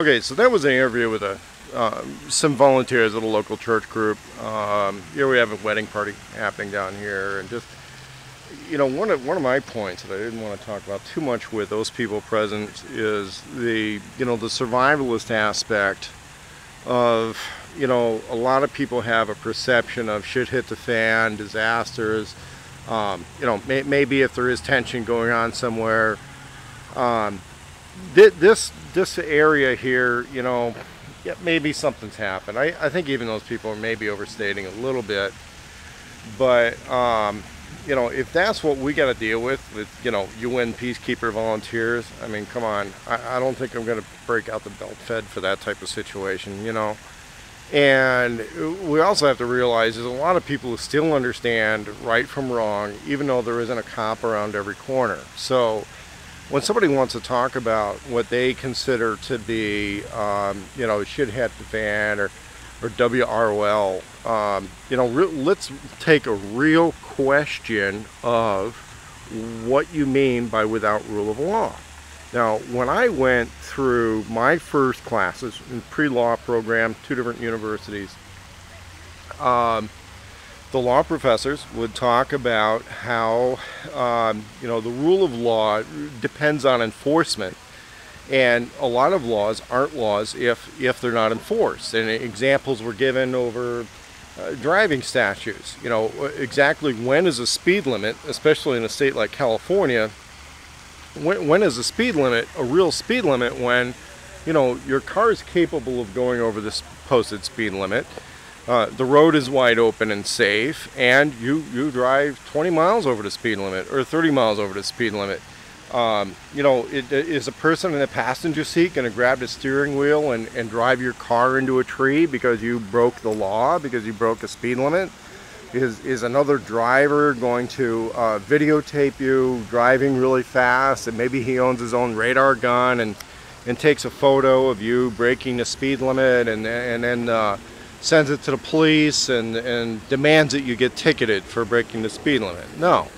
Okay, so that was an interview with some volunteers at a local church group. Here we have a wedding party happening down here, and just one of my points that I didn't want to talk about too much with those people present is the survivalist aspect of a lot of people have a perception of shit hit the fan, disasters. Maybe if there is tension going on somewhere. This area here, yeah, maybe something's happened. I think even those people are maybe overstating a little bit, but if that's what we got to deal with UN peacekeeper volunteers, I mean, come on, I don't think I'm going to break out the belt fed for that type of situation, And we also have to realize there's a lot of people who still understand right from wrong, even though there isn't a cop around every corner. So when somebody wants to talk about what they consider to be, shit hit the fan or WROL, let's take a real question of what you mean by without rule of law. Now, when I went through my first classes in pre-law program, 2 different universities, the law professors would talk about how, the rule of law depends on enforcement. And a lot of laws aren't laws if they're not enforced. And examples were given over driving statutes. Exactly when is a speed limit, especially in a state like California, when is a speed limit a real speed limit when, your car is capable of going over this posted speed limit. The road is wide open and safe, and you drive 20 miles over the speed limit or 30 miles over the speed limit. Is a person in the passenger seat going to grab the steering wheel and drive your car into a tree because you broke the law, because you broke a speed limit? Is another driver going to videotape you driving really fast, and maybe he owns his own radar gun and takes a photo of you breaking the speed limit and then sends it to the police and demands that you get ticketed for breaking the speed limit? No.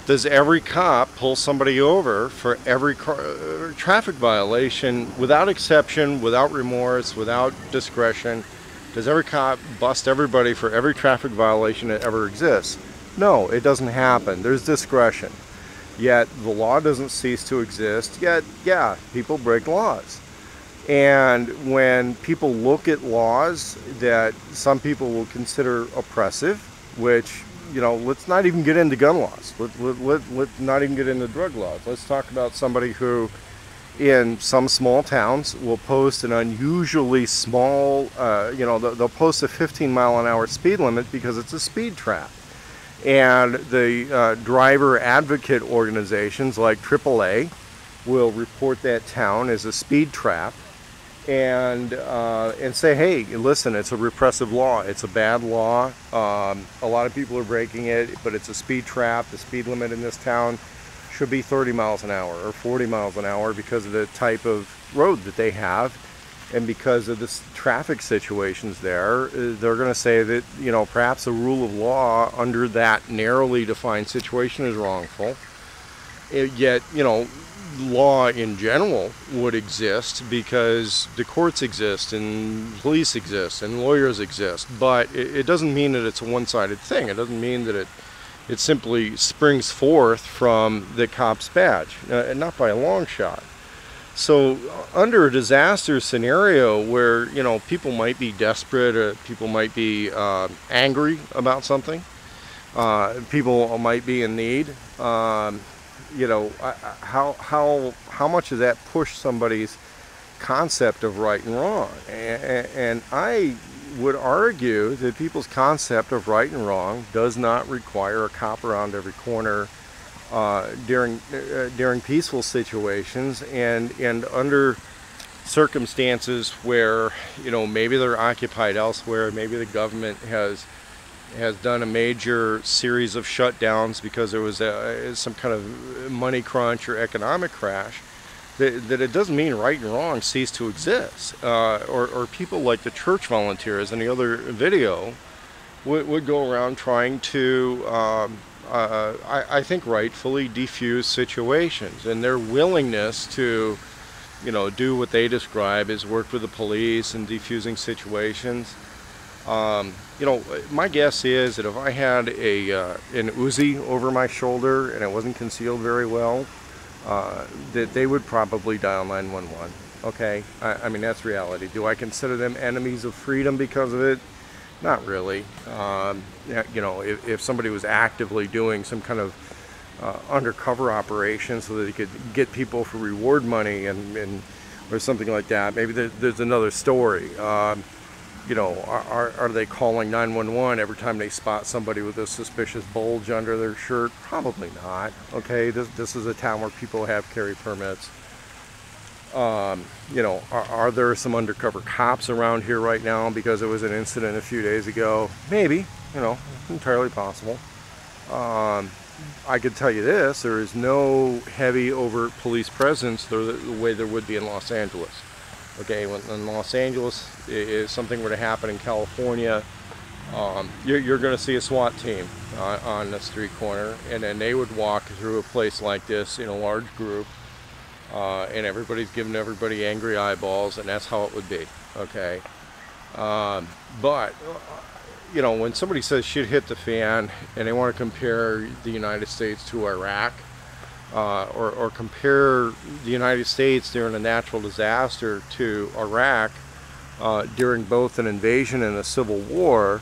Does every cop pull somebody over for every traffic violation without exception, without remorse, without discretion? Does every cop bust everybody for every traffic violation that ever exists? No, it doesn't happen. There's discretion. Yet the law doesn't cease to exist. Yet, yeah, people break laws. And when people look at laws that some people will consider oppressive, which, let's not even get into gun laws. Let's not even get into drug laws. Let's talk about somebody who, in some small towns, will post an unusually small, they'll post a 15-mile-an-hour speed limit because it's a speed trap. And the driver advocate organizations like AAA will report that town as a speed trap and say, hey, listen, it's a repressive law. It's a bad law. A lot of people are breaking it, but it's a speed trap. The speed limit in this town should be 30 miles an hour or 40 miles an hour because of the type of road that they have and because of the traffic situations there. They're going to say that, perhaps the rule of law under that narrowly defined situation is wrongful. Yet, law in general would exist because the courts exist and police exist and lawyers exist, but it doesn't mean that it's a one-sided thing. It doesn't mean that it simply springs forth from the cop's badge, and not by a long shot. So under a disaster scenario where people might be desperate or people might be angry about something, people might be in need, how much does that push somebody's concept of right and wrong? And I would argue that people's concept of right and wrong does not require a cop around every corner during peaceful situations and under circumstances where maybe they're occupied elsewhere, maybe the government has done a major series of shutdowns because there was some kind of money crunch or economic crash, that it doesn't mean right and wrong cease to exist. Or people like the church volunteers in the other video would go around trying to, I think rightfully, defuse situations. And their willingness to you know, do what they describe as work with the police and defusing situations. You know, my guess is that if I had an Uzi over my shoulder and it wasn't concealed very well, that they would probably dial 911. Okay, I mean, that's reality. Do I consider them enemies of freedom because of it? Not really. You know, if somebody was actively doing some kind of undercover operation so that they could get people for reward money and or something like that, maybe there's another story. You know, are they calling 911 every time they spot somebody with a suspicious bulge under their shirt? Probably not. Okay, this is a town where people have carry permits. You know, are there some undercover cops around here right now because there was an incident a few days ago? Maybe, you know, entirely possible. I could tell you this, there is no heavy overt police presence the way there would be in Los Angeles. Okay, when in Los Angeles, if something were to happen in California, you're going to see a SWAT team on the street corner, and then they would walk through a place like this in a large group. And everybody's giving everybody angry eyeballs, and that's how it would be, okay? But, you know, when somebody says shit hit the fan, and they want to compare the United States to Iraq, or compare the United States during a natural disaster to Iraq during both an invasion and a civil war,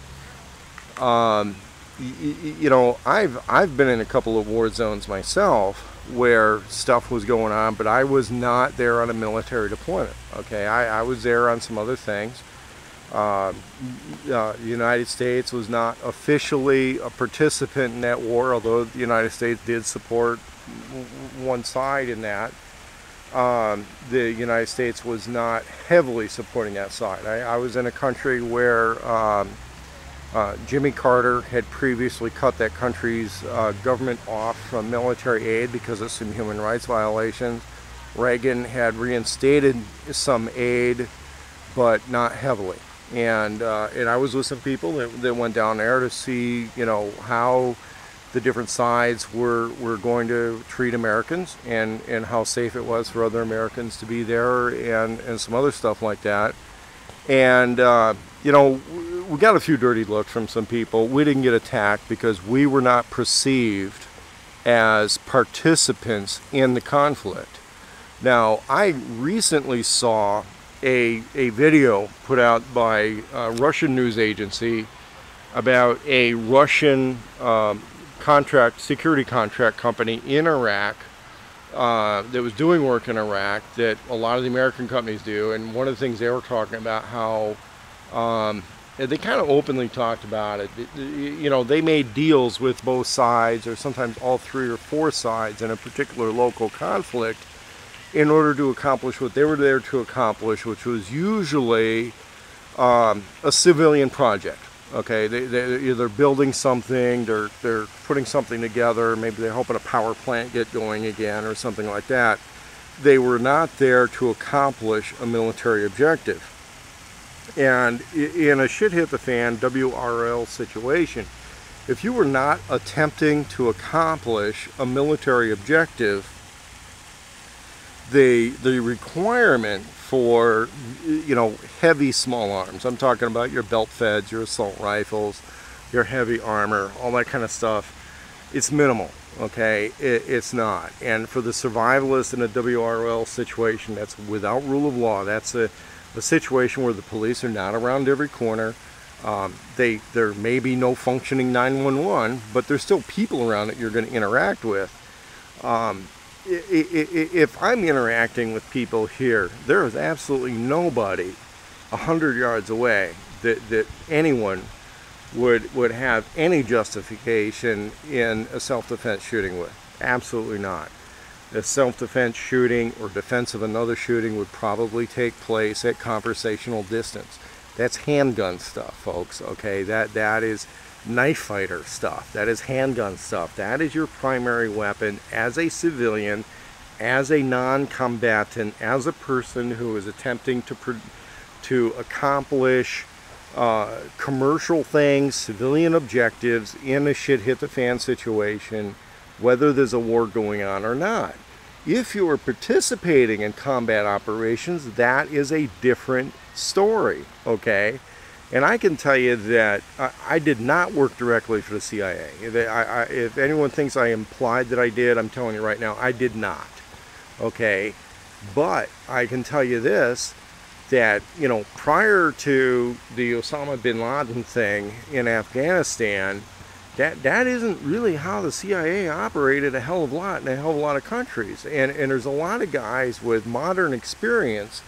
you know, I've been in a couple of war zones myself where stuff was going on, but I was not there on a military deployment. Okay, I was there on some other things. The United States was not officially a participant in that war, although the United States did support one side in that. The United States was not heavily supporting that side. I was in a country where Jimmy Carter had previously cut that country's government off from military aid because of some human rights violations. Reagan had reinstated some aid, but not heavily. And I was with some people that went down there to see, you know, how the different sides were going to treat Americans and how safe it was for other Americans to be there and some other stuff like that. And, you know, we got a few dirty looks from some people. We didn't get attacked because we were not perceived as participants in the conflict. Now, I recently saw a video put out by a Russian news agency about a Russian security contract company in Iraq that was doing work in Iraq that a lot of the American companies do. And one of the things they were talking about how they kind of openly talked about it. You know, they made deals with both sides, or sometimes all three or four sides in a particular local conflict, in order to accomplish what they were there to accomplish, which was usually a civilian project. Okay, they're either building something, they're putting something together, maybe they're helping a power plant get going again or something like that. They were not there to accomplish a military objective. And in a shit hit the fan WRL situation, if you were not attempting to accomplish a military objective, the requirement for, you know, heavy small arms, I'm talking about your belt feds, your assault rifles, your heavy armor, all that kind of stuff, it's minimal. Okay, it's not. And for the survivalist in a WRL situation, that's without rule of law. That's a situation where the police are not around every corner. There may be no functioning 911, but there's still people around that you're going to interact with. If I'm interacting with people here, there is absolutely nobody 100 yards away that anyone would have any justification in a self-defense shooting with. Absolutely not. A self-defense shooting or defense of another shooting would probably take place at conversational distance. That's handgun stuff, folks, okay? That is knife fighter stuff. That is handgun stuff. That is your primary weapon as a civilian, as a non-combatant, as a person who is attempting to accomplish commercial things, civilian objectives in a shit hit the fan situation, whether there's a war going on or not. If you are participating in combat operations, that is a different story, okay? And I can tell you that I did not work directly for the CIA. If anyone thinks I implied that I did, I'm telling you right now, I did not, okay? But I can tell you this, that, you know, prior to the Osama bin Laden thing in Afghanistan, that isn't really how the CIA operated a hell of a lot in a hell of a lot of countries. And there's a lot of guys with modern experience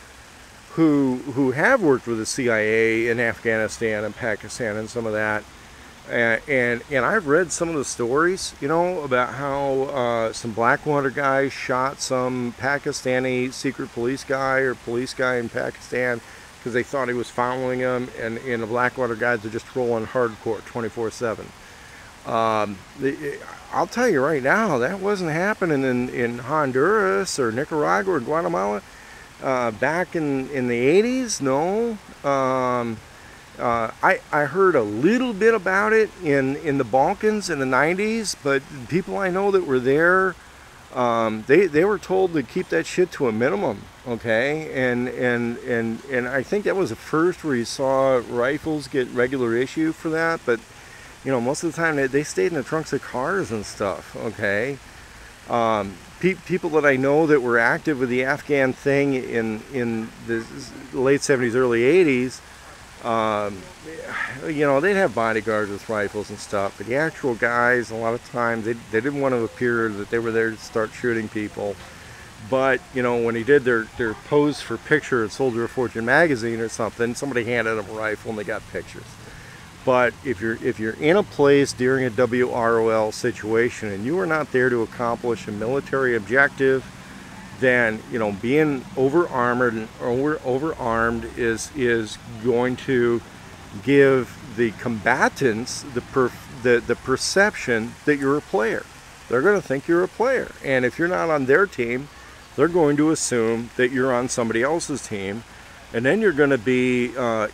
who have worked with the CIA in Afghanistan and Pakistan and some of that. And I've read some of the stories, you know, about how some Blackwater guys shot some Pakistani secret police guy or police guy in Pakistan because they thought he was following them, and the Blackwater guys are just rolling hardcore 24/7. I'll tell you right now, that wasn't happening in Honduras or Nicaragua or Guatemala back in the 80s. No. I heard a little bit about it in the Balkans in the 90s, but people I know that were there, they were told to keep that shit to a minimum, okay? And I think that was the first where you saw rifles get regular issue for that, but you know, most of the time they stayed in the trunks of cars and stuff, okay? People that I know that were active with the Afghan thing in the late 70s, early 80s, you know, they'd have bodyguards with rifles and stuff, but the actual guys, a lot of times, they didn't want to appear that they were there to start shooting people. But, you know, when he did their pose for picture at Soldier of Fortune magazine or something, somebody handed them a rifle and they got pictures. But if you're in a place during a WROL situation and you are not there to accomplish a military objective, then, you know, being overarmed is going to give the combatants the perception that you're a player. They're going to think you're a player, and if you're not on their team, they're going to assume that you're on somebody else's team. And then you're going to be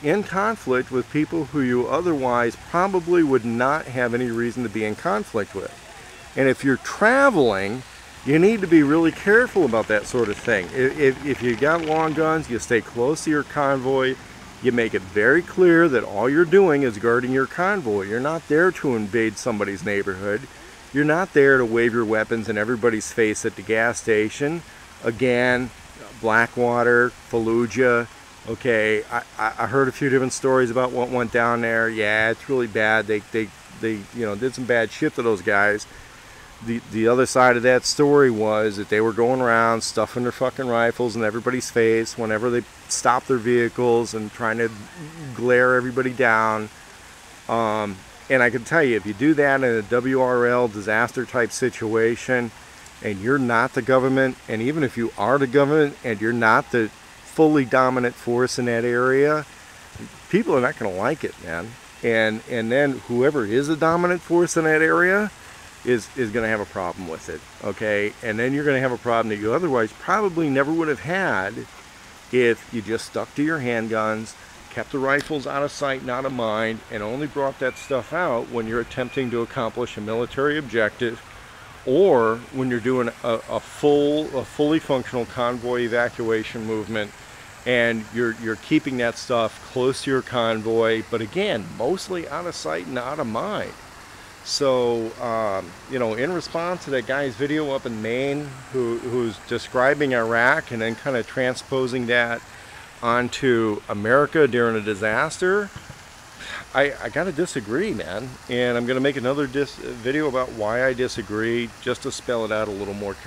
in conflict with people who you otherwise probably would not have any reason to be in conflict with. And if you're traveling, you need to be really careful about that sort of thing. If you got long guns, you stay close to your convoy. You make it very clear that all you're doing is guarding your convoy. You're not there to invade somebody's neighborhood. You're not there to wave your weapons in everybody's face at the gas station. Again, Blackwater, Fallujah. Okay, I heard a few different stories about what went down there. Yeah, it's really bad. They you know, did some bad shit to those guys. The other side of that story was that they were going around stuffing their fucking rifles in everybody's face whenever they stopped their vehicles and trying to glare everybody down. And I can tell you, if you do that in a WRL disaster type situation and you're not the government, and even if you are the government and you're not the fully dominant force in that area, people are not going to like it, man. And then whoever is the dominant force in that area is going to have a problem with it, okay? And then you're going to have a problem that you otherwise probably never would have had if you just stuck to your handguns, kept the rifles out of sight and out of mind, and only brought that stuff out when you're attempting to accomplish a military objective, or when you're doing a fully functional convoy evacuation movement, and you're keeping that stuff close to your convoy, but again, mostly out of sight and out of mind. So, you know, in response to that guy's video up in Maine who's describing Iraq and then kind of transposing that onto America during a disaster, I gotta disagree, man. And I'm gonna make another video about why I disagree, just to spell it out a little more carefully.